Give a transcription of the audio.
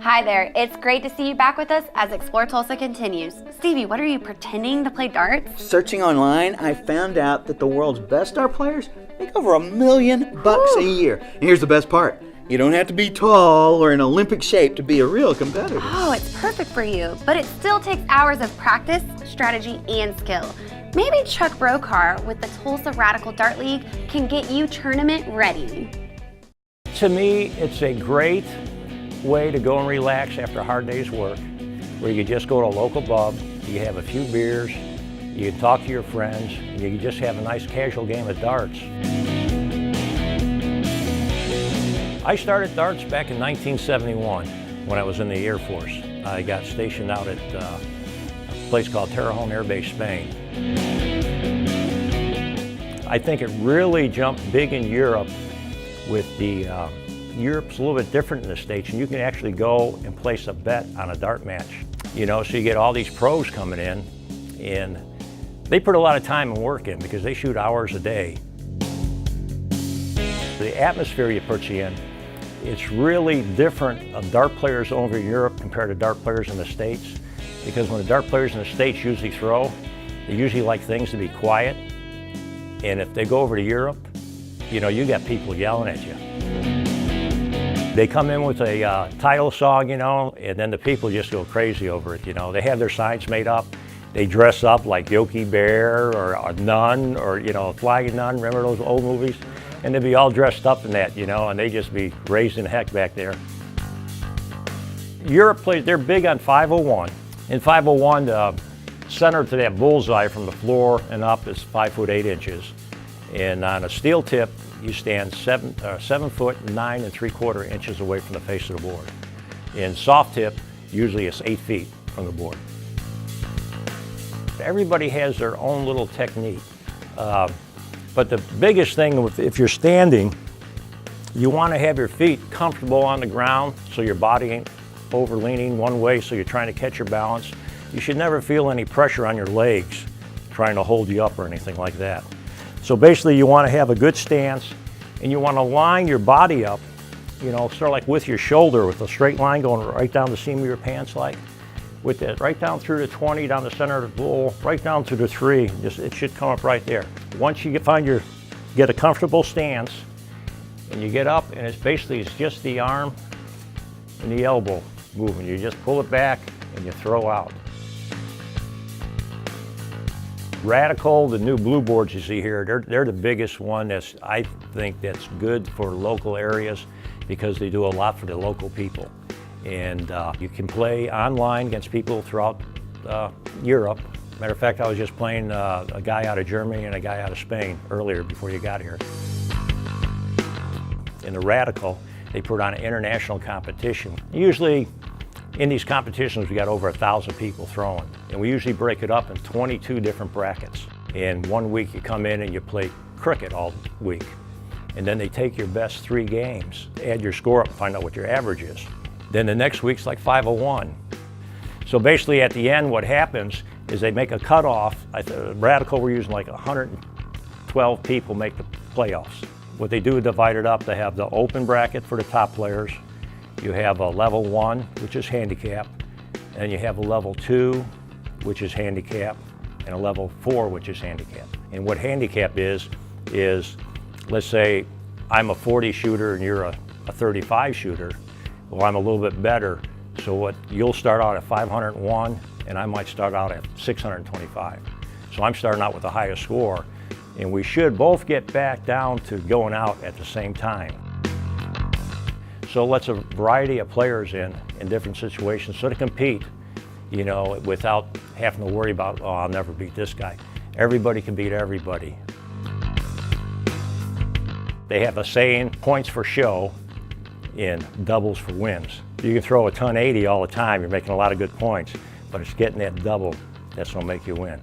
Hi there, it's great to see you back with us as Explore Tulsa continues. Stevie, what are you pretending to play darts? Searching online, I found out that the world's best dart players make over $1 million a year. And here's the best part. You don't have to be tall or in Olympic shape to be a real competitor. Oh, it's perfect for you, but it still takes hours of practice, strategy, and skill. Maybe Chuck Brokar with the Tulsa Radical Dart League can get you tournament ready. To me, it's a great way to go and relax after a hard day's work, where you just go to a local pub, you have a few beers, you can talk to your friends, and you can just have a nice casual game of darts. I started darts back in 1971 when I was in the Air Force. I got stationed out at a place called Torrejon Air Base, Spain. I think it really jumped big in Europe with the Europe's a little bit different than the States, and you can actually go and place a bet on a dart match. You know, so you get all these pros coming in, and they put a lot of time and work in because they shoot hours a day. The atmosphere you put you in, it's really different of dart players over in Europe compared to dart players in the States, because when the dart players in the States usually throw, they usually like things to be quiet, and if they go over to Europe, you know, you got people yelling at you. They come in with a title song, you know, and then the people just go crazy over it, you know. They have their signs made up. They dress up like Yogi Bear or a nun or, you know, a flying nun. Remember those old movies? And they'd be all dressed up in that, you know, and they just be raising heck back there. Europe plays, they're big on 501. In 501, the center to that bullseye from the floor and up is 5'8". And on a steel tip, you stand 7 foot 9 3/4 away from the face of the board. In soft tip, usually it's 8 feet from the board. Everybody has their own little technique. But the biggest thing, if you're standing, you want to have your feet comfortable on the ground so your body ain't over-leaning one way, so you're trying to catch your balance. You should never feel any pressure on your legs trying to hold you up or anything like that. So basically you want to have a good stance, and you want to line your body up, you know, sort of like with your shoulder, with a straight line going right down the seam of your pants, like with that, right down through the 20, down the center of the bowl, right down to the 3. Just, it should come up right there. Once you get a comfortable stance, and you get up, and it's just the arm and the elbow moving. You just pull it back and you throw out. Radical, the new blue boards you see here, they're the biggest one I think that's good for local areas because they do a lot for the local people. And you can play online against people throughout Europe. Matter of fact, I was just playing a guy out of Germany and a guy out of Spain earlier before you got here. In the Radical, they put on an international competition. Usually in these competitions, we got over 1,000 people throwing. And we usually break it up in 22 different brackets. And one week you come in and you play cricket all week. And then they take your best 3 games, add your score up and find out what your average is. Then the next week's like 501. So basically at the end, what happens is they make a cutoff. Radical, we're using like 112 people make the playoffs. What they do is divide it up. They have the open bracket for the top players. You have a level 1, which is handicap, and you have a level 2, which is handicap, and a level 4, which is handicap. And what handicap is let's say I'm a 40 shooter and you're a 35 shooter. Well, I'm a little bit better, so you'll start out at 501, and I might start out at 625. So I'm starting out with the highest score, and we should both get back down to going out at the same time. So it lets a variety of players in different situations so to compete, you know, without having to worry about, oh, I'll never beat this guy. Everybody can beat everybody. They have a saying, points for show and doubles for wins. You can throw a ton 80 all the time, you're making a lot of good points, but it's getting that double that's gonna make you win.